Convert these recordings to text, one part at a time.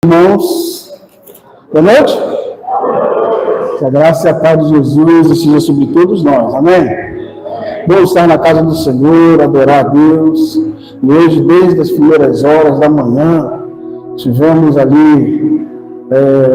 Irmãos, boa noite. Que a graça e a paz de Jesus esteja sobre todos nós, amém? Bom estar na casa do Senhor, adorar a Deus. E hoje, desde as primeiras horas da manhã, estivemos ali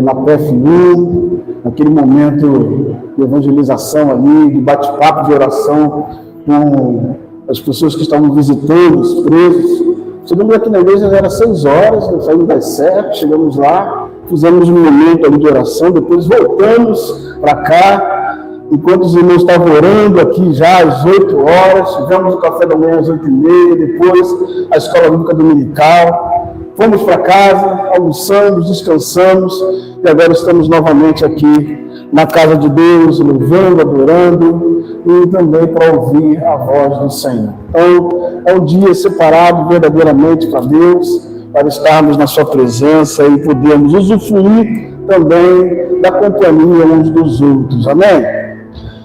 na PF1, naquele momento de evangelização ali, de bate-papo, de oração com as pessoas que estavam visitando, os presos. Chegamos aqui na igreja, já era 6 horas, nós saímos das 7, chegamos lá, fizemos um momento ali de oração, depois voltamos para cá, enquanto os irmãos estavam orando aqui já às 8 horas, tivemos o café da manhã às 8h30, depois a escola bíblica dominical, fomos para casa, almoçamos, descansamos, e agora estamos novamente aqui na casa de Deus, louvando, adorando, e também para ouvir a voz do Senhor. Então, é um dia separado verdadeiramente para Deus, para estarmos na sua presença e podermos usufruir também da companhia uns dos outros. Amém?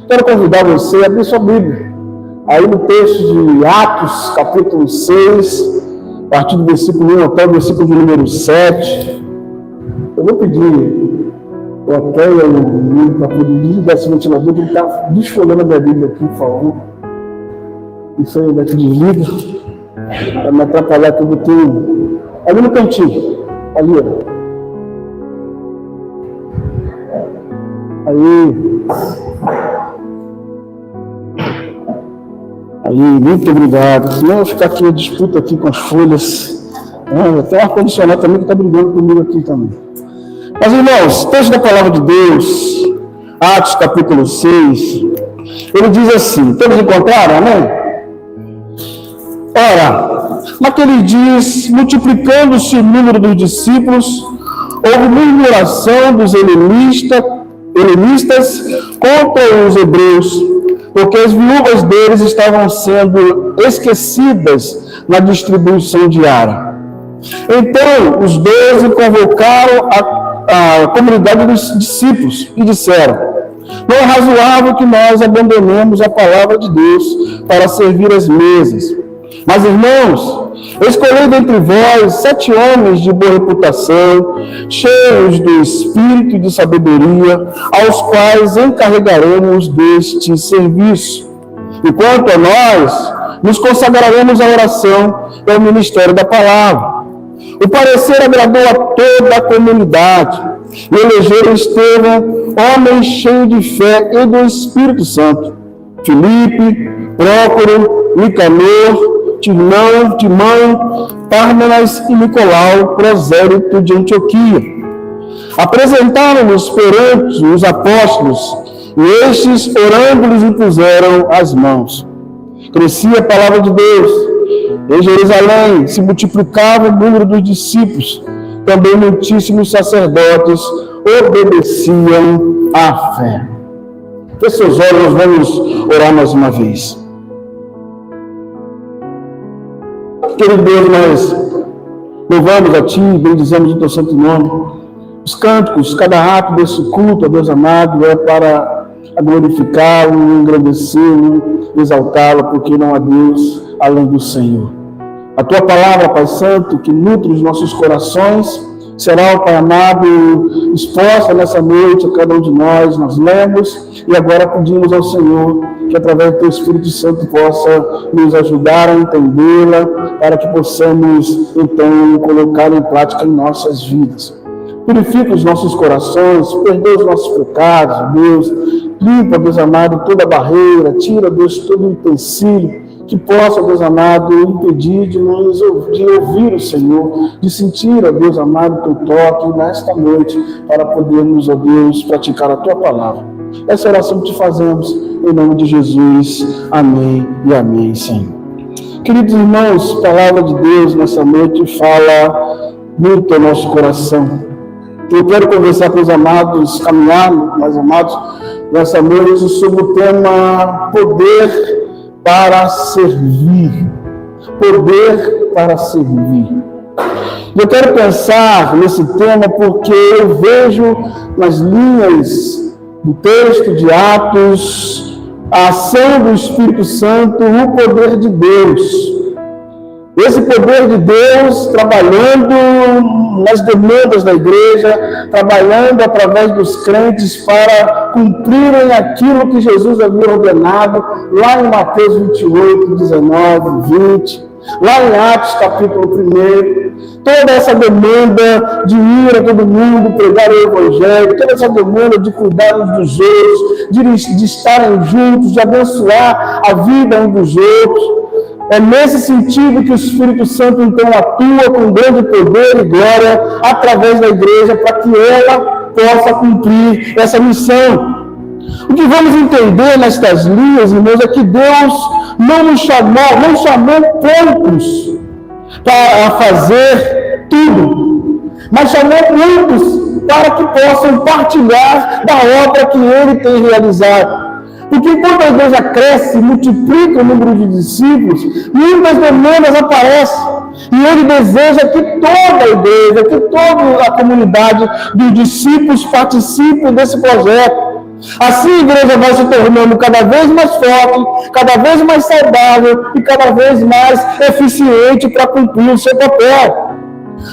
Quero convidar você a abrir sua Bíblia. Aí no texto de Atos, capítulo 6, a partir do versículo 1 até o versículo de número 7. Eu vou pedir o hotel e o menino para poder desligar esse ventilador, que ele está desfolhando a minha Bíblia aqui, por favor. Isso aí daqui desliga, para me atrapalhar, que eu botei ali no cantinho, ali, ó. Aí, muito obrigado. Senão eu ficar aqui, a disputa aqui com as folhas. Tem um ar-condicionado também que está brigando comigo aqui também. Mas, irmãos, texto da palavra de Deus, Atos capítulo 6, ele diz assim, todos encontraram, amém? Ora, naqueles dias, multiplicando-se o número dos discípulos, houve murmuração dos helenistas contra os hebreus, porque as viúvas deles estavam sendo esquecidas na distribuição diária. Então, os 12 convocaram a comunidade dos discípulos e disseram: não é razoável que nós abandonemos a palavra de Deus para servir as mesas. Mas, irmãos, escolhei dentre vós 7 homens de boa reputação, cheios do espírito e de sabedoria, aos quais encarregaremos deste serviço. E quanto a nós, nos consagraremos à oração e ao ministério da palavra. O parecer agradou a toda a comunidade, e elegeram Estevão, homem cheio de fé e do Espírito Santo, Filipe, Prócoro, Nicanor, Timão, Pármenas e Nicolau, prosélito de Antioquia. Apresentaram-nos perante os apóstolos, e estes, orando, lhes impuseram as mãos. Crescia a palavra de Deus. Em Jerusalém se multiplicava o número dos discípulos, também muitíssimos sacerdotes obedeciam à fé. Feche seus olhos, vamos orar mais uma vez. Querido Deus, nós louvamos a Ti, bendizemos o Teu santo nome. Os cânticos, cada ato desse culto, ó Deus amado, é para glorificá-lo, engrandecê-lo, exaltá-lo, porque não há Deus além do Senhor. A Tua palavra, Pai Santo, que nutre os nossos corações, será, Pai amado, exposta nessa noite a cada um de nós. Nós lemos e agora pedimos ao Senhor que, através do Teu Espírito Santo, possa nos ajudar a entendê-la, para que possamos, então, colocá-la em prática em nossas vidas. Purifica os nossos corações, perdoa os nossos pecados, Deus. Limpa, Deus amado, toda barreira, tira, Deus, todo empecilho que possa, Deus amado, impedir de ouvir o Senhor, de sentir, ó Deus amado, o Teu toque nesta noite, para podermos, ó Deus, praticar a Tua palavra. Essa oração que te fazemos, em nome de Jesus. Amém e amém, Senhor. Queridos irmãos, a palavra de Deus nessa noite fala muito ao nosso coração. Eu quero conversar com os amados, caminhar, mais amados, nessa noite sobre o tema poder para servir. Poder para servir. Eu quero pensar nesse tema porque eu vejo nas linhas do texto de Atos a ação do Espírito Santo, o poder de Deus. Esse poder de Deus trabalhando nas demandas da igreja, trabalhando através dos crentes para cumprirem aquilo que Jesus havia ordenado, lá em Mateus 28, 19, 20, lá em Atos capítulo 1, toda essa demanda de ir a todo mundo, pregar o Evangelho, toda essa demanda de cuidar uns dos outros, de estarem juntos, de abençoar a vida uns dos outros. É nesse sentido que o Espírito Santo então atua com grande poder e glória através da igreja para que ela possa cumprir essa missão. O que vamos entender nestas linhas, irmãos, é que Deus não chamou poucos para fazer tudo, mas chamou muitos para que possam partilhar da obra que Ele tem realizado. Porque enquanto a igreja cresce, multiplica o número de discípulos, muitas demandas aparecem. E Ele deseja que toda a igreja, que toda a comunidade dos discípulos participem desse projeto. Assim a igreja vai se tornando cada vez mais forte, cada vez mais saudável e cada vez mais eficiente para cumprir o seu papel.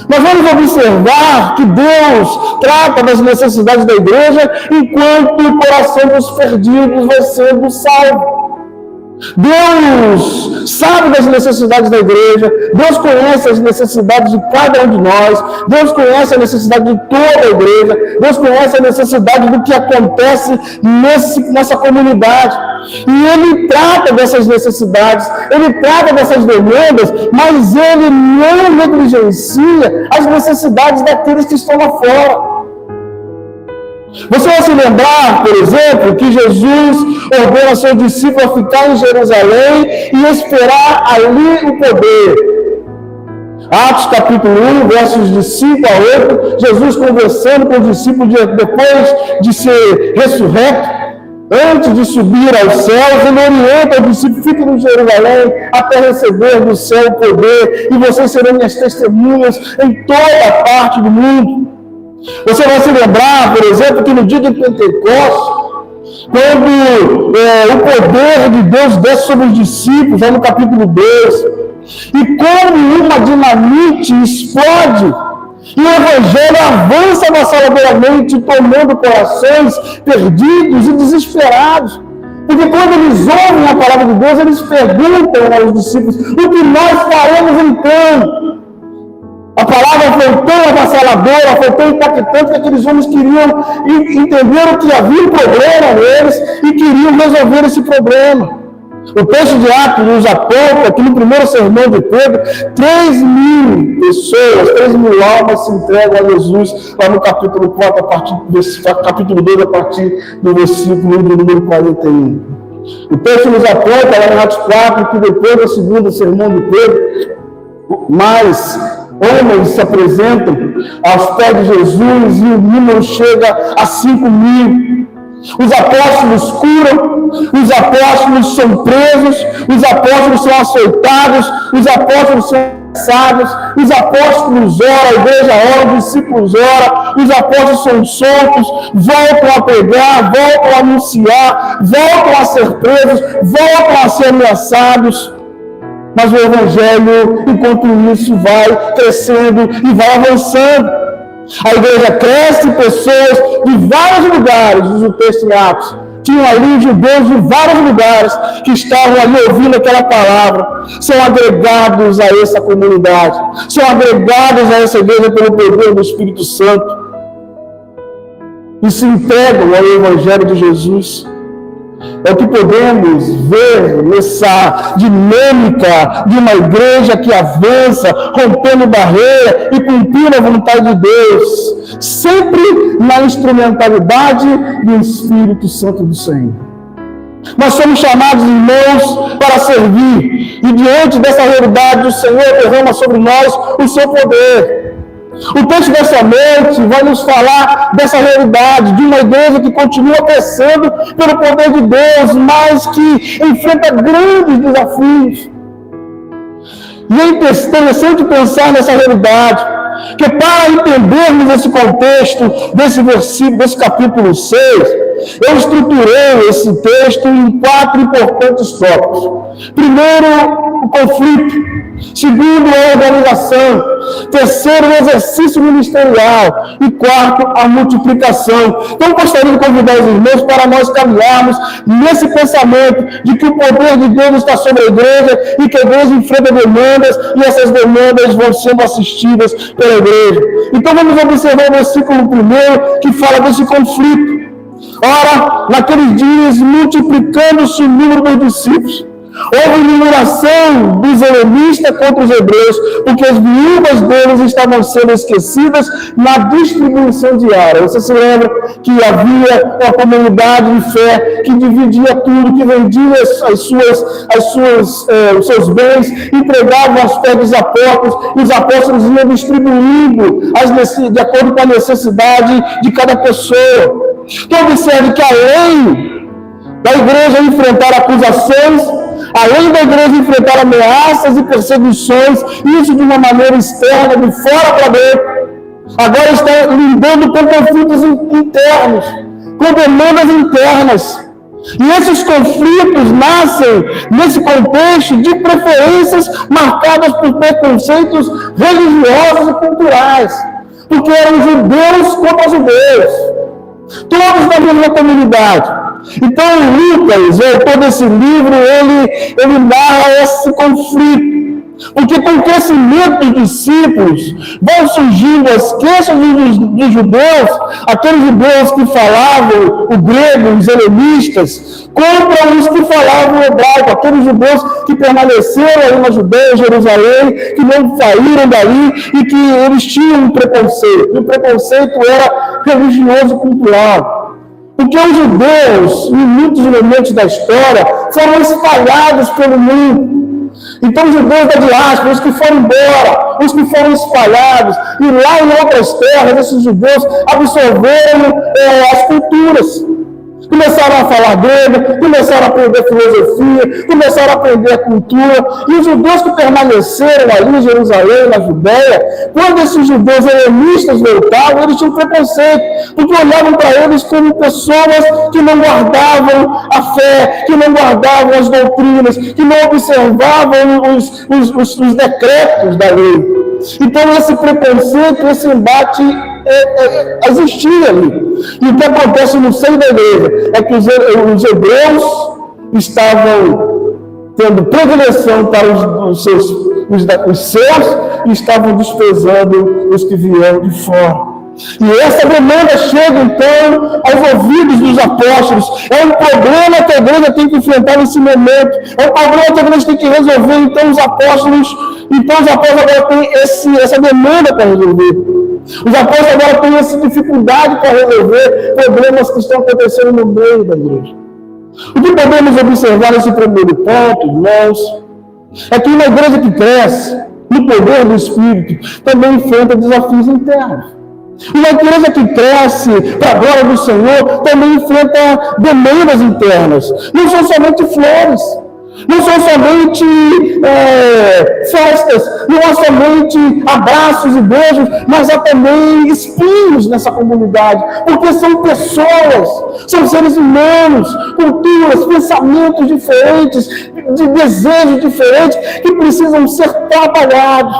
Nós vamos observar que Deus trata das necessidades da igreja enquanto o coração dos perdidos vai sendo salvo. Deus sabe das necessidades da igreja, Deus conhece as necessidades de cada um de nós, Deus conhece a necessidade de toda a igreja, Deus conhece a necessidade do que acontece nessa comunidade. E Ele trata dessas necessidades, Ele trata dessas demandas, mas Ele não negligencia as necessidades daqueles que estão lá fora. Você vai se lembrar, por exemplo, que Jesus ordena seus discípulos a ficar em Jerusalém e esperar ali o poder. Atos capítulo 1, versos de 5 a 8, Jesus conversando com os discípulos depois de ser ressurreto, antes de subir aos céus, Ele orienta os discípulos: fiquem em Jerusalém até receber do céu o poder, e vocês serão minhas testemunhas em toda parte do mundo. Você vai se lembrar, por exemplo, que no dia de Pentecostes, quando o poder de Deus desce sobre os discípulos, lá no capítulo 2, e como uma dinamite explode, e o Evangelho avança avassaladoramente, tomando corações perdidos e desesperados. Porque quando eles ouvem a palavra de Deus, eles perguntam aos discípulos: o que nós faremos então? A palavra foi tão avassaladora, foi tão impactante que aqueles homens queriam entender que havia um problema neles e queriam resolver esse problema. O texto de Atos nos aponta que no primeiro sermão de Pedro, 3.000 pessoas, 3.000 almas se entregam a Jesus, lá no capítulo 4, a partir do capítulo 2, a partir do versículo do número 41. O texto nos aponta, lá em Atos 4, que depois do segundo sermão de Pedro, mais homens se apresentam aos pés de Jesus e o número chega a 5.000. Os apóstolos curam, os apóstolos são presos, os apóstolos são açoitados, os apóstolos são lançados, os apóstolos oram, a igreja ora, os discípulos oram, os apóstolos são soltos, voltam a pregar, voltam a anunciar, voltam a ser presos, voltam a ser ameaçados. Mas o Evangelho, enquanto isso, vai crescendo e vai avançando. A igreja cresce, pessoas de vários lugares, diz o texto em Atos. Tinham ali judeus de vários lugares que estavam ali ouvindo aquela palavra. São agregados a essa comunidade. São agregados a essa igreja pelo poder do Espírito Santo. E se entregam ao Evangelho de Jesus. É o que podemos ver nessa dinâmica de uma igreja que avança, rompendo barreira e cumprindo a vontade de Deus, sempre na instrumentalidade do Espírito Santo do Senhor. Nós somos chamados, irmãos, para servir, e diante dessa realidade o Senhor derrama sobre nós o seu poder. O texto dessa noite vai nos falar dessa realidade, de uma igreja que continua crescendo pelo poder de Deus, mas que enfrenta grandes desafios. E é interessante pensar nessa realidade, que para entendermos esse contexto desse versículo, desse capítulo 6, eu estruturei esse texto em 4 importantes tópicos. Primeiro, o conflito. Segundo, a organização. Terceiro, o exercício ministerial. E quarto, a multiplicação. Então, eu gostaria de convidar os irmãos para nós caminharmos nesse pensamento de que o poder de Deus está sobre a igreja e que a igreja enfrenta demandas e essas demandas vão sendo assistidas pela igreja. Então, vamos observar o versículo 1 que fala desse conflito. Ora, naqueles dias, multiplicando-se o número dos discípulos, houve murmuração dos helenistas contra os hebreus, porque as viúvas deles estavam sendo esquecidas na distribuição diária. Você se lembra que havia uma comunidade de fé que dividia tudo, que vendia os seus bens, entregava aos pés dos apóstolos, e os apóstolos iam distribuindo de acordo com a necessidade de cada pessoa. Então observe que além da igreja enfrentar acusações, além da igreja enfrentar ameaças e perseguições, isso de uma maneira externa, de fora para dentro, agora está lidando com conflitos internos, com demandas internas. E esses conflitos nascem nesse contexto de preferências marcadas por preconceitos religiosos e culturais, porque eram judeus contra judeus, todos da mesma comunidade. Então, Lucas, o autor desse livro, ele narra esse conflito. Porque com o crescimento dos discípulos, vão surgindo as queixas dos judeus, aqueles judeus que falavam o grego, os helenistas, contra os que falavam o hebraico, aqueles judeus que permaneceram ali na Judeia, Jerusalém, que não saíram dali e que eles tinham um preconceito. E o preconceito era religioso e cultural. Porque os judeus, em muitos momentos da história, foram espalhados pelo mundo. Então, os judeus da diáspora, os que foram embora, os que foram espalhados, e lá em outras terras, esses judeus absorveram as culturas. Começaram a falar grego, começaram a aprender filosofia, começaram a aprender a cultura. E os judeus que permaneceram ali em Jerusalém, na Judéia, quando esses judeus helenistas voltavam, eles tinham preconceito, porque olhavam para eles como pessoas que não guardavam a fé, que não guardavam as doutrinas, que não observavam os decretos da lei. Então, esse preconceito, esse embate existia ali. E o que acontece no seio da igreja é que os hebreus estavam tendo predileção para os seus e estavam desprezando os que vieram de fora. E essa demanda chega, então, aos ouvidos dos apóstolos. É um problema que a igreja tem que enfrentar nesse momento. É um problema que a igreja tem que resolver. Então, os apóstolos agora têm essa demanda para resolver. Os apóstolos agora têm essa dificuldade para resolver problemas que estão acontecendo no meio da igreja. O que podemos observar nesse primeiro ponto, irmãos, é que uma igreja que cresce no poder do Espírito também enfrenta desafios internos. Uma igreja que cresce para a glória do Senhor também enfrenta demandas internas. Não são somente flores, não são somente festas, não há somente abraços e beijos, mas há também espinhos nessa comunidade, porque são pessoas, são seres humanos, culturas, pensamentos diferentes, de desejos diferentes, que precisam ser trabalhados.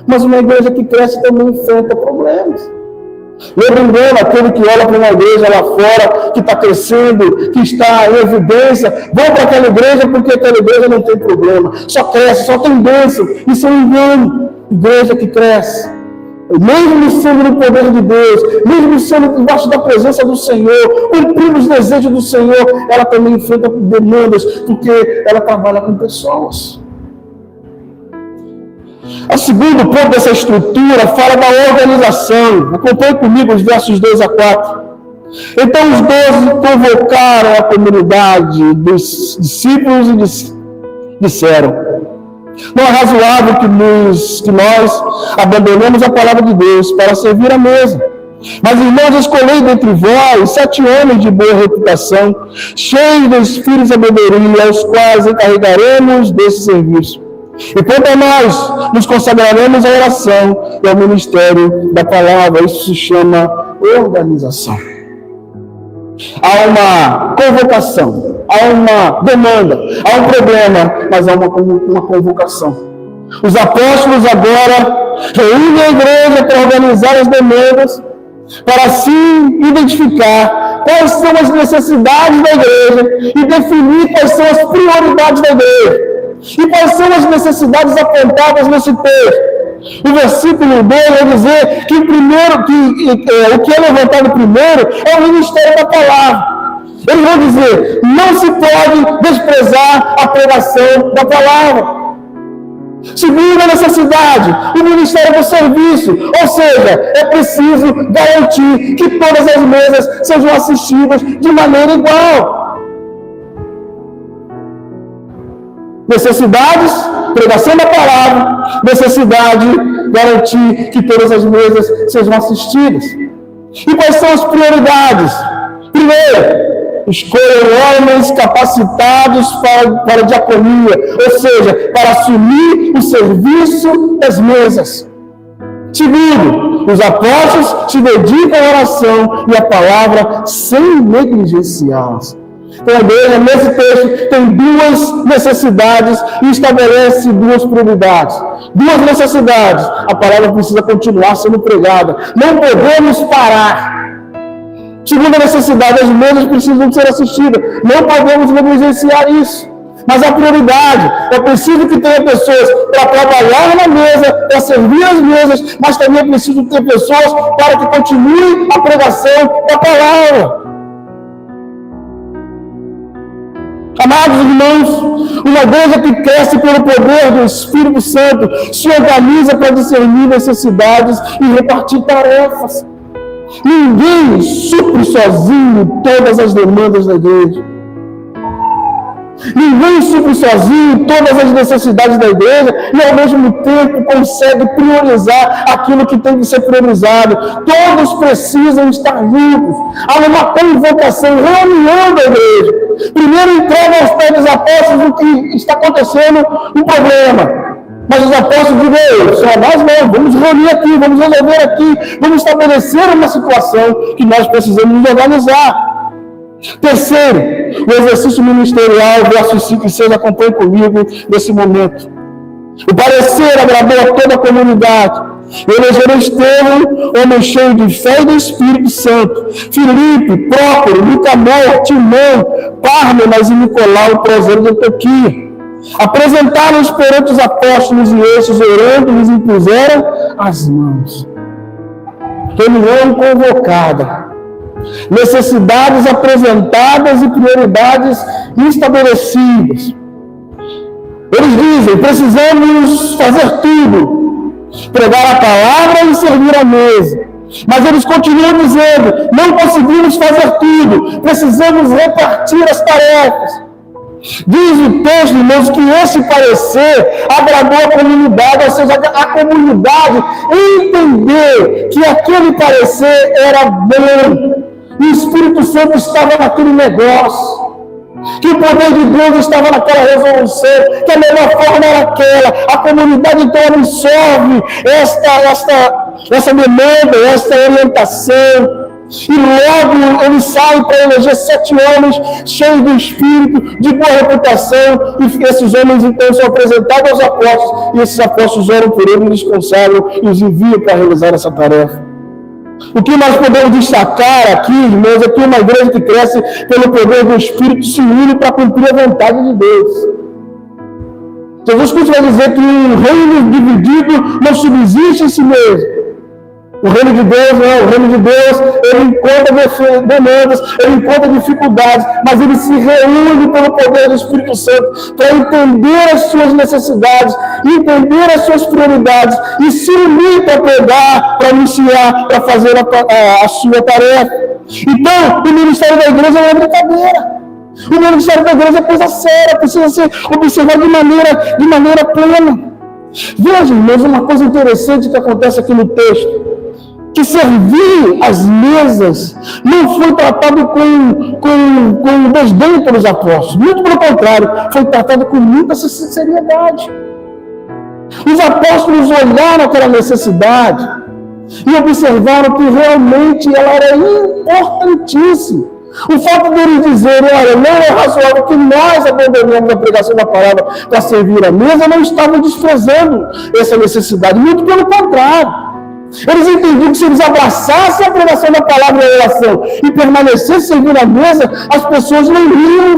Mas uma igreja que cresce também enfrenta problemas. Lembrando aquele que olha para uma igreja lá fora, que está crescendo, que está em evidência, vão para aquela igreja porque aquela igreja não tem problema, só cresce, só tem bênção. Isso é um engano. Igreja que cresce, mesmo sendo no poder de Deus, mesmo sendo debaixo da presença do Senhor, cumprindo os desejos do Senhor, ela também enfrenta demandas, porque ela trabalha com pessoas. O segundo ponto dessa estrutura fala da organização. Acompanhe comigo os versos 2 a 4. Então os 12 convocaram a comunidade dos discípulos e disseram: não é razoável que nós abandonemos a palavra de Deus para servir à mesa. Mas, irmãos, escolhei dentre vós 7 homens de boa reputação, cheios do espírito de sabedoria, aos quais encarregaremos desse serviço. E quanto a nós, nos consagraremos à oração e ao ministério da palavra. Isso se chama organização. Há uma convocação, há uma demanda, há um problema, mas há uma convocação. Os apóstolos agora reúnem a igreja para organizar as demandas, para assim identificar quais são as necessidades da igreja e definir quais são as prioridades da igreja. E quais são as necessidades apontadas nesse texto? O versículo 2 vai dizer que o que é levantado primeiro é o ministério da palavra. Eles vão dizer, não se pode desprezar a pregação da palavra. Segunda necessidade, o ministério do serviço, ou seja, é preciso garantir que todas as mesas sejam assistidas de maneira igual. Necessidades, pregação da palavra, necessidade, garantir que todas as mesas sejam assistidas. E quais são as prioridades? Primeiro, escolham homens capacitados para a diaconia, ou seja, para assumir o serviço das mesas. Segundo, os apóstolos se dedicam à oração e à palavra sem negligenciá-las. Então, a igreja, nesse texto, tem duas necessidades e estabelece duas prioridades. Duas necessidades. A palavra precisa continuar sendo pregada. Não podemos parar. Segunda necessidade, as mesas precisam ser assistidas. Não podemos negligenciar isso. Mas a prioridade, é preciso que tenha pessoas para trabalhar na mesa, para servir as mesas, mas também é preciso ter pessoas para que continue a pregação da palavra. Amados irmãos, uma igreja que cresce pelo poder do Espírito Santo se organiza para discernir necessidades e repartir tarefas. Ninguém supre sozinho todas as demandas da igreja. Ninguém supre sozinho todas as necessidades da igreja e ao mesmo tempo consegue priorizar aquilo que tem que ser priorizado. Todos precisam estar juntos. Há uma convocação, reunião da igreja. Primeiro entrega aos pés dos apóstolos o que está acontecendo, um problema. Mas os apóstolos dizem, só nós não, vamos reunir aqui, vamos resolver aqui, vamos estabelecer uma situação que nós precisamos nos organizar. Terceiro, o exercício ministerial, versos 5 e 6, acompanhe comigo nesse momento. O parecer agradou a toda a comunidade. Elegeram Estevão, homem cheio de fé e do Espírito Santo, Filipe, Prócoro, Nicanor, Timão, Pármenas e Nicolau, proselho de Antioquia. Apresentaram-os perante os apóstolos e estes, orando, lhes impuseram as mãos. Reunião convocada. Necessidades apresentadas e prioridades estabelecidas. Eles dizem, precisamos fazer tudo, pregar a palavra e servir a mesa. Mas eles continuam dizendo, não conseguimos fazer tudo, precisamos repartir as tarefas. Diz o texto, irmãos, que esse parecer agradou a comunidade, ou seja, a comunidade entendeu que aquele parecer era bom. O Espírito Santo estava naquele negócio, que o poder de Deus estava naquela resolução, que a melhor forma era aquela. A comunidade então absorve essa demanda, essa orientação, e logo ele sai para eleger 7 homens cheios do Espírito, de boa reputação, e esses homens então são apresentados aos apóstolos, e esses apóstolos oram por eles, eles consagram e os enviam para realizar essa tarefa. O que nós podemos destacar aqui, irmãos, é que uma igreja que cresce pelo poder do Espírito se une para cumprir a vontade de Deus. Jesus Cristo vai dizer que um reino dividido não subsiste em si mesmo. O reino de Deus não, o reino de Deus, ele encontra demandas, ele encontra dificuldades, mas ele se reúne pelo poder do Espírito Santo para entender as suas necessidades, entender as suas prioridades e se unir para pregar, para anunciar, para fazer a sua tarefa. Então, o ministério da igreja não é brincadeira. O ministério da igreja é coisa séria, precisa ser observado de maneira plena. Veja, irmãos, uma coisa interessante que acontece aqui no texto. Que servir as mesas não foi tratado com desdém pelos apóstolos. Muito pelo contrário, foi tratado com muita seriedade. Os apóstolos olharam aquela necessidade e observaram que realmente ela era importantíssima. O fato deles dizerem, olha, não é razoável que nós abandonemos a pregação da palavra para servir a mesa, não estavam desprezando essa necessidade, muito pelo contrário. Eles entendiam que se eles abraçassem a pregação da palavra e a oração e permanecessem servindo a mesa, as pessoas não iriam,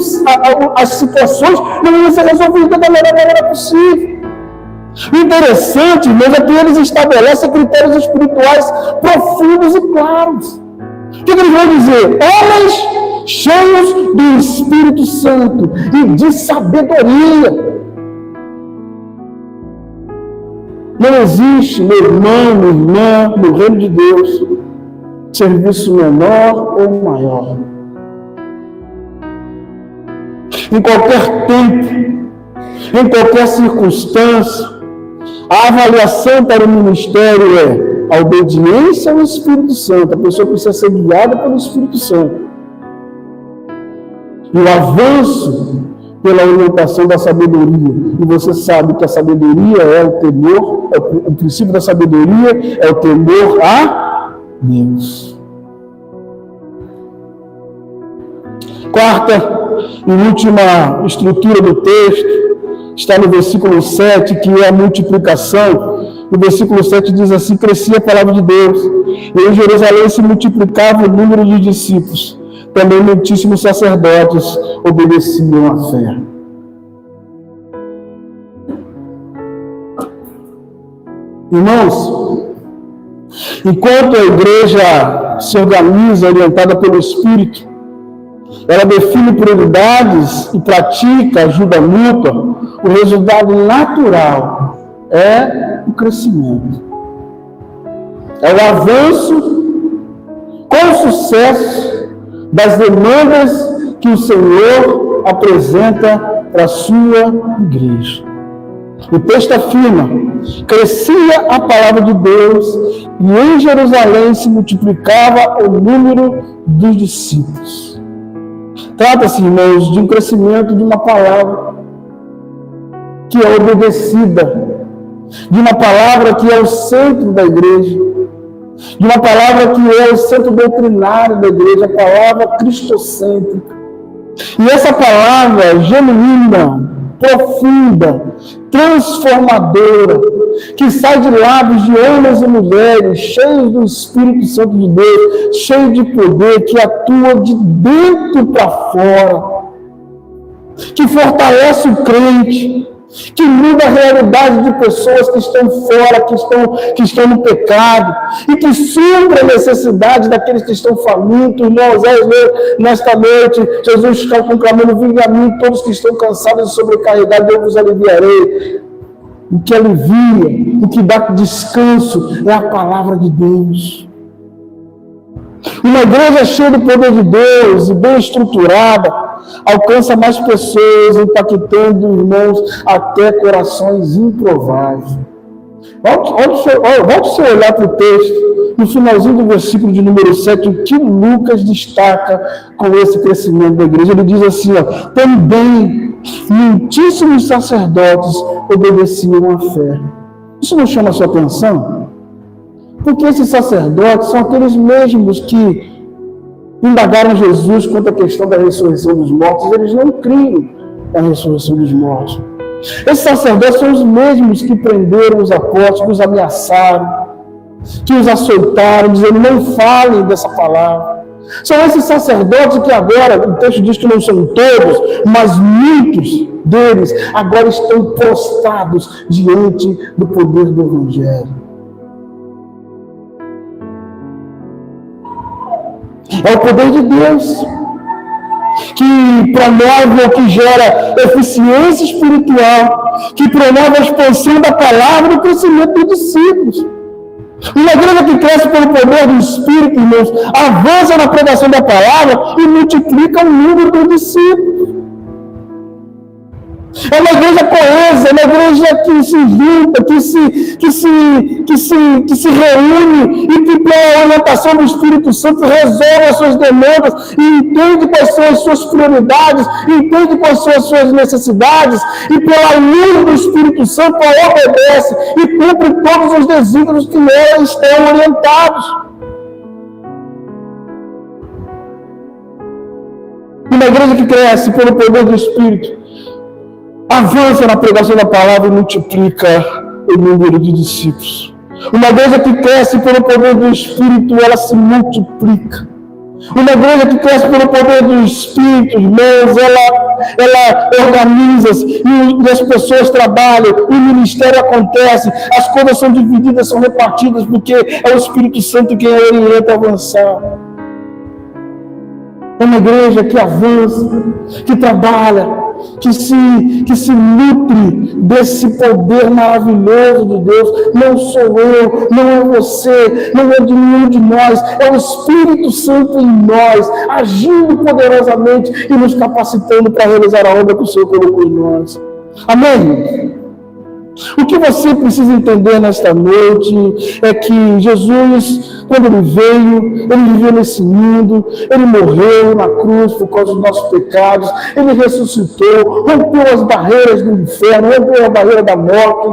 as situações não iriam ser resolvidas da melhor maneira possível. O interessante, irmãos, é que eles estabelecem critérios espirituais profundos e claros. O que eles vão dizer? Homens cheios do Espírito Santo e de sabedoria. Não existe, meu irmão, minha irmã, no reino de Deus, serviço menor ou maior. Em qualquer tempo, em qualquer circunstância, a avaliação para o ministério é a obediência ao Espírito Santo. A pessoa precisa ser guiada pelo Espírito Santo. E o avanço pela orientação da sabedoria. E você sabe que a sabedoria é o temor, o princípio da sabedoria é o temor a Deus. Quarta e última estrutura do texto está no versículo 7, que é a multiplicação. O versículo 7 diz assim: crescia a palavra de Deus, e em Jerusalém se multiplicava o número de discípulos. Também muitíssimos sacerdotes obedeciam à fé. Irmãos, enquanto a igreja se organiza orientada pelo Espírito, ela define prioridades e pratica ajuda mútua, o resultado natural é o crescimento. É o avanço com sucesso das demandas que o Senhor apresenta para a sua igreja. O texto afirma: crescia a palavra de Deus e em Jerusalém se multiplicava o número dos discípulos. Trata-se, irmãos, de um crescimento de uma palavra que é obedecida, de uma palavra que é o centro da igreja, de uma palavra que é o centro doutrinário da igreja, a palavra cristocêntrica. E essa palavra genuína, profunda, transformadora, que sai de lábios de homens e mulheres cheios do Espírito Santo de Deus, cheio de poder, que atua de dentro para fora, que fortalece o crente, que muda a realidade de pessoas que estão fora, que estão no pecado, e que supra a necessidade daqueles que estão famintos. Irmãos, nesta noite, Jesus está conclamando: vinde a mim todos que estão cansados e sobrecarregados, eu vos aliviarei. O que alivia, o que dá descanso é a palavra de Deus. Uma igreja cheia do poder de Deus e bem estruturada alcança mais pessoas, impactando, irmãos, até corações improváveis. Volte seu olhar para o texto, no finalzinho do versículo de número 7, o que Lucas destaca com esse crescimento da igreja. Ele diz assim: também muitíssimos sacerdotes obedeciam à fé. Isso não chama a sua atenção? Porque esses sacerdotes são aqueles mesmos que indagaram Jesus quanto à questão da ressurreição dos mortos. Eles não criam na ressurreição dos mortos. Esses sacerdotes são os mesmos que prenderam os apóstolos, os ameaçaram, que os açoitaram, dizendo: não falem dessa palavra. São esses sacerdotes que agora, o texto diz que não são todos, mas muitos deles agora estão prostrados diante do poder do Evangelho. É o poder de Deus que promove ou que gera eficiência espiritual, que promove a expansão da palavra e o crescimento dos discípulos. Uma igreja que cresce pelo poder do Espírito, irmãos, avança na pregação da palavra e multiplica o número dos discípulos. É uma igreja coesa, é uma igreja que se junta, que se reúne e que, pela orientação do Espírito Santo, resolve as suas demandas e entende quais são as suas prioridades, entende quais são as suas necessidades e, pela luz do Espírito Santo, obedece e cumpre todos os desígnios que nela estão orientados. igreja que cresce pelo poder do Espírito avança na pregação da palavra e multiplica o número de discípulos. Uma igreja que cresce pelo poder do Espírito, ela se multiplica. Uma igreja que cresce pelo poder do Espírito, irmãos, ela organiza-se e as pessoas trabalham, o ministério acontece, as coisas são divididas, são repartidas, porque é o Espírito Santo quem orienta a avançar. É uma igreja que avança, que trabalha, que se nutre desse poder maravilhoso de Deus. Não sou eu, não é você, não é de nenhum de nós, é o Espírito Santo em nós, agindo poderosamente e nos capacitando para realizar a obra que o Senhor colocou em nós. Amém? O que você precisa entender nesta noite é que Jesus, quando ele viveu nesse mundo, ele morreu na cruz por causa dos nossos pecados, ele ressuscitou, rompeu as barreiras do inferno, rompeu a barreira da morte.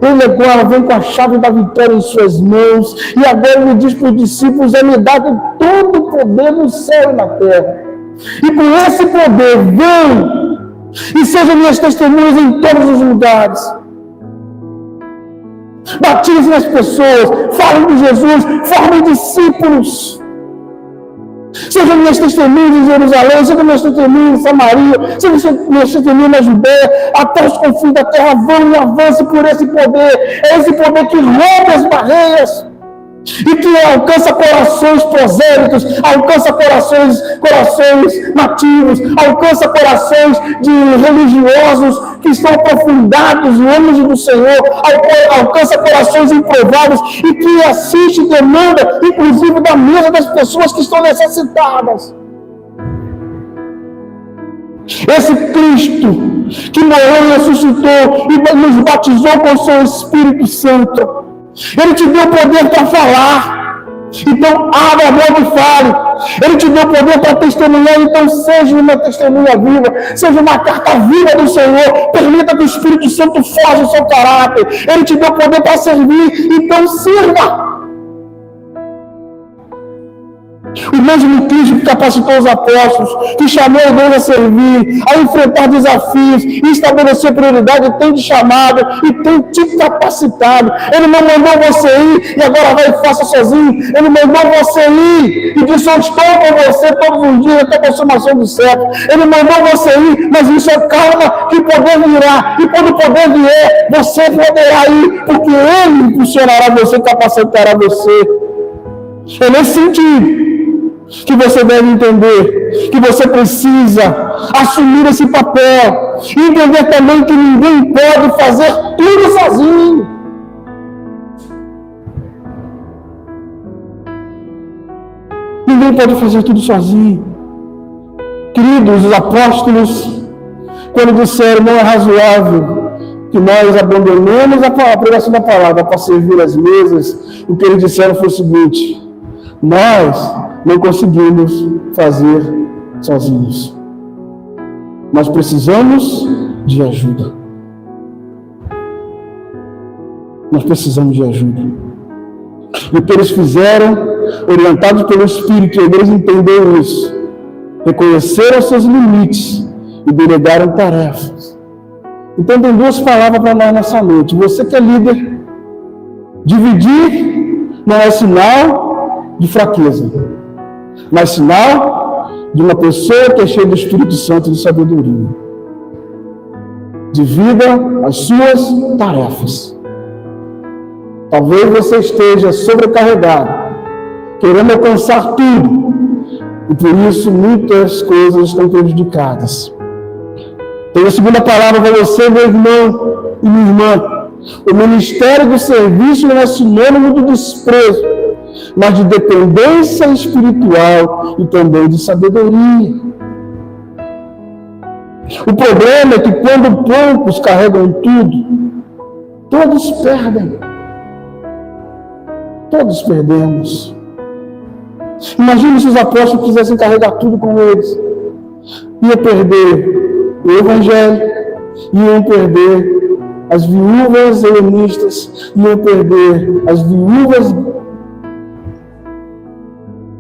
Ele agora vem com a chave da vitória em suas mãos, e agora ele diz para os discípulos: é me dado todo o poder no céu e na terra. E com esse poder, vem e sejam minhas testemunhas em todos os lugares. Batizem as pessoas, falem de Jesus, formem discípulos. Sejam minhas testemunhas em Jerusalém, sejam minhas testemunhas em Samaria, sejam minhas testemunhas na Judéia, até os confins da terra. Vão e avancem por esse poder. É esse poder que rompe as barreiras e que alcança corações prosélitos, alcança corações nativos, alcança corações de religiosos que estão aprofundados longe do Senhor, alcança corações improváveis e que assiste e demanda, inclusive, da mesa das pessoas que estão necessitadas. Esse Cristo que morreu e ressuscitou e nos batizou com o seu Espírito Santo, ele te deu poder para falar, então abra a boca e fale. Ele te deu poder para testemunhar, então seja uma testemunha viva, seja uma carta viva do Senhor. Permita que o Espírito Santo forje o seu caráter. Ele te deu poder para servir, então sirva. O mesmo Cristo que capacitou os apóstolos, que chamou a igreja a servir, a enfrentar desafios e estabelecer prioridade, tem te chamado e tem te capacitado. Ele não mandou você ir e agora vai e faça sozinho. Ele mandou você ir e disse: eu estou com você todos os dias até a consumação do século. Ele mandou você ir, mas isso é calma, que o poder virá. E quando o poder vier, você poderá ir, porque Ele impulsionará você, capacitará você. É nesse sentido que você deve entender que você precisa assumir esse papel e entender também que ninguém pode fazer tudo sozinho. Ninguém pode fazer tudo sozinho. Queridos, os apóstolos, quando disseram: não é razoável que nós abandonemos a pregação da palavra para servir as mesas, o que eles disseram foi o seguinte: nós não conseguimos fazer sozinhos. Nós precisamos de ajuda. Nós precisamos de ajuda. E o que eles fizeram, orientados pelo Espírito, eles entenderam isso, reconheceram seus limites e delegaram tarefas. Então tem duas palavras para nós nessa noite. Você que é líder, dividir não é sinal de fraqueza, mas sinal de uma pessoa que é cheia do Espírito Santo e de sabedoria. Divida as suas tarefas. Talvez você esteja sobrecarregado, querendo alcançar tudo, e por isso muitas coisas estão prejudicadas. Tenho a segunda palavra para você, meu irmão e minha irmã. O ministério do serviço não é sinônimo do desprezo, mas de dependência espiritual e também de sabedoria. O problema é que quando poucos carregam tudo, todos perdem. Todos perdemos. Imagine se os apóstolos quisessem carregar tudo com eles. Ia perder o Evangelho, iam perder as viúvas helenistas, iam perder as viúvas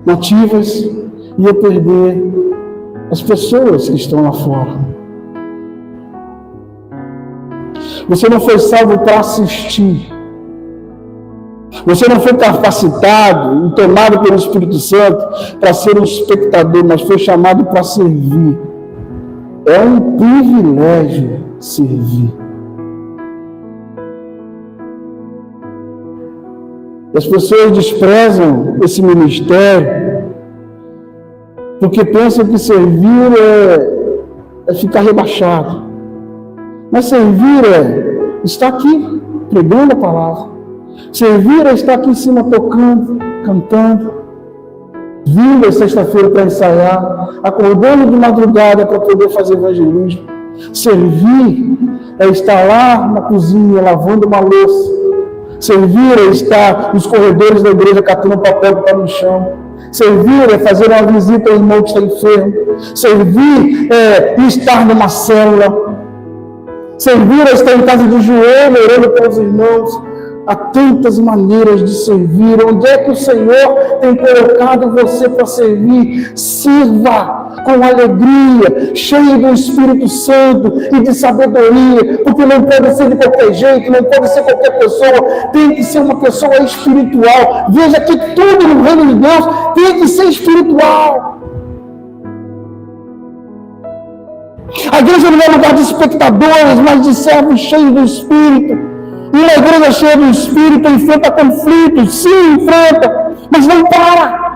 nativas, ia perder as pessoas que estão lá fora. Você não foi salvo para assistir. Você não foi capacitado e tomado pelo Espírito Santo para ser um espectador, mas foi chamado para servir. É um privilégio servir. As pessoas desprezam esse ministério porque pensam que servir é ficar rebaixado. Mas servir é estar aqui pregando a palavra. Servir é estar aqui em cima tocando, cantando, vindo a sexta-feira para ensaiar, acordando de madrugada para poder fazer evangelismo. Servir é estar lá na cozinha lavando uma louça. Servir é estar nos corredores da igreja catando o papel que está no chão. Servir é fazer uma visita ao irmão que está enfermo. Servir é estar numa célula. Servir é estar em casa de joelho, orando pelos irmãos. Há tantas maneiras de servir. Onde é que o Senhor tem colocado você para servir? Sirva com alegria, cheio do Espírito Santo e de sabedoria, porque não pode ser de qualquer jeito, não pode ser qualquer pessoa, tem que ser uma pessoa espiritual. Veja que tudo no reino de Deus tem que ser espiritual. A igreja não é lugar de espectadores, mas de servos cheios do Espírito. E uma igreja cheia do Espírito enfrenta conflitos, sim, enfrenta, mas não para.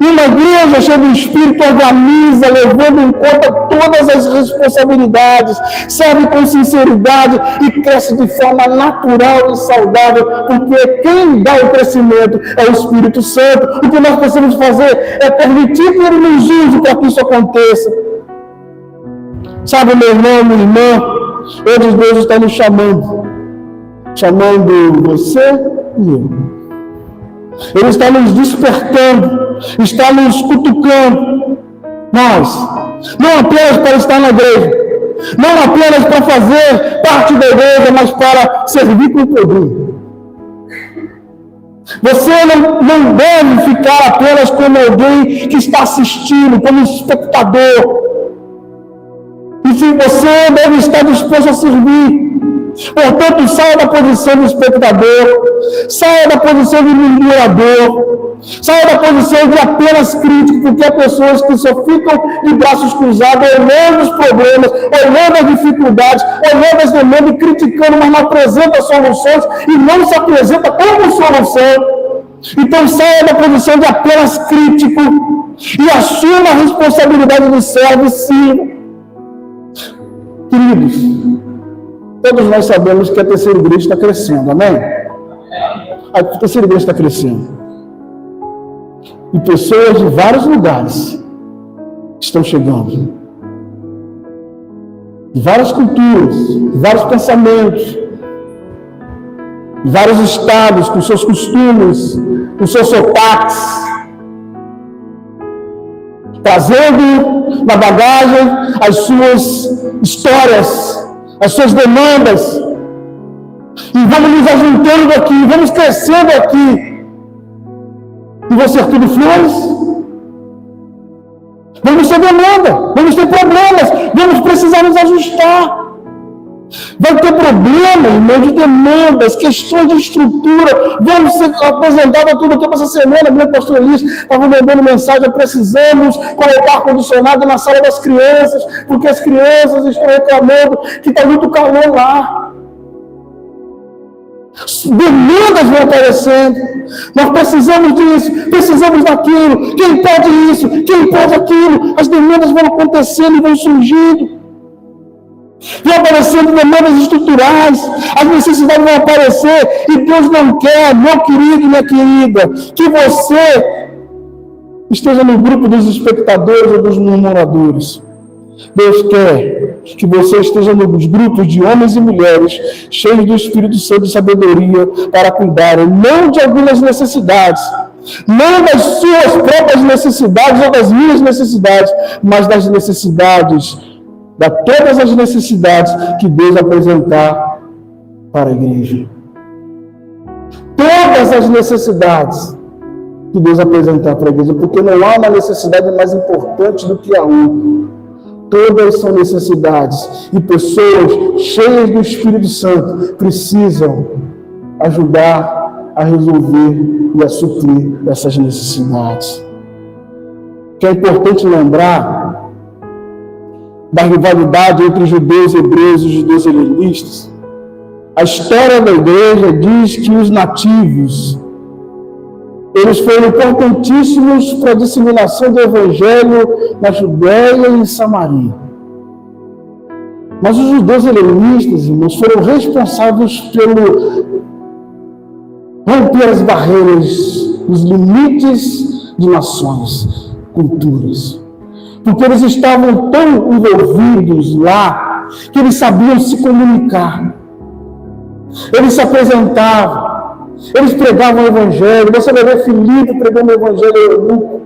E uma igreja cheia do Espírito organiza, levando em conta todas as responsabilidades, serve com sinceridade e cresce de forma natural e saudável, porque quem dá o crescimento é o Espírito Santo. O que nós precisamos fazer é permitir que Ele nos use para que isso aconteça. Sabe, meu irmão, minha irmã, hoje Deus está nos chamando você e eu. Ele está nos despertando, está nos cutucando. Nós, não apenas para estar na igreja, não apenas para fazer parte da igreja, mas para servir com poder. Você não deve ficar apenas como alguém que está assistindo, como espectador. E se você deve estar disposto a servir. Portanto, saia da posição de espectador, saia da posição de murmurador, saia da posição de apenas crítico, porque há pessoas que só ficam de braços cruzados, olhando os problemas, olhando as dificuldades, olhando as demandas e criticando, mas não apresenta soluções e não se apresenta como solução. Então, saia da posição de apenas crítico e assuma a responsabilidade de servo e sirva. Queridos, todos nós sabemos que a terceira igreja está crescendo, amém? A terceira igreja está crescendo. E pessoas de vários lugares estão chegando. De várias culturas, de vários pensamentos, de vários estados, com seus costumes, com seus sotaques. Trazendo na bagagem as suas histórias, as suas demandas, e vamos nos ajuntando aqui, vamos crescendo aqui, e vão ser tudo flores? Vamos ter demanda, vamos ter problemas, vamos precisar nos ajustar. Vai ter problema, irmão, de demandas, questões de estrutura. Vamos ser apresentados a tudo aqui essa semana. Meu pastor Elis estava mandando mensagem: precisamos colocar ar-condicionado na sala das crianças, porque as crianças estão reclamando que está muito calor lá. Demandas vão aparecendo. Nós precisamos disso, precisamos daquilo. Quem pode isso? Quem pode aquilo? As demandas vão acontecendo e vão surgindo. Vão aparecendo demandas estruturais, as necessidades vão aparecer, e Deus não quer, meu querido e minha querida, que você esteja no grupo dos espectadores ou dos murmuradores. Deus quer que você esteja nos grupos de homens e mulheres cheios do Espírito Santo e sabedoria para cuidarem não de algumas necessidades, não das suas próprias necessidades ou das minhas necessidades, mas das necessidades, de todas as necessidades que Deus apresentar para a igreja. Todas as necessidades que Deus apresentar para a igreja, porque não há uma necessidade mais importante do que a outra. Todas são necessidades, e pessoas cheias do Espírito Santo precisam ajudar a resolver e a suprir essas necessidades. Que é importante lembrar da rivalidade entre os judeus hebreus e os judeus helenistas. A história da igreja diz que os nativos, eles foram importantíssimos para a disseminação do evangelho na Judéia e em Samaria. Mas os judeus helenistas, irmãos, foram responsáveis pelo romper as barreiras, os limites de nações, culturas. Porque eles estavam tão envolvidos lá, que eles sabiam se comunicar. Eles se apresentavam, eles pregavam o evangelho. Você vai ver Filipe pregando o evangelho ao eunuco.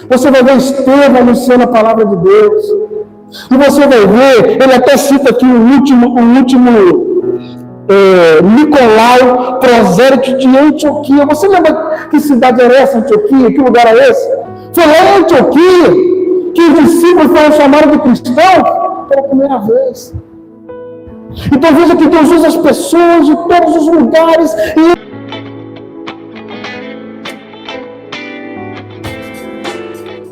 Você vai ver Estevão anunciando a palavra de Deus. E você vai ver, ele até cita aqui o último Nicolau Prosérito de Antioquia. Você lembra que cidade era essa, Antioquia? Que lugar era esse? Foi lá em Antioquia que os discípulos foram chamados de cristãos pela primeira vez. Então veja que Deus usa as pessoas de todos os lugares e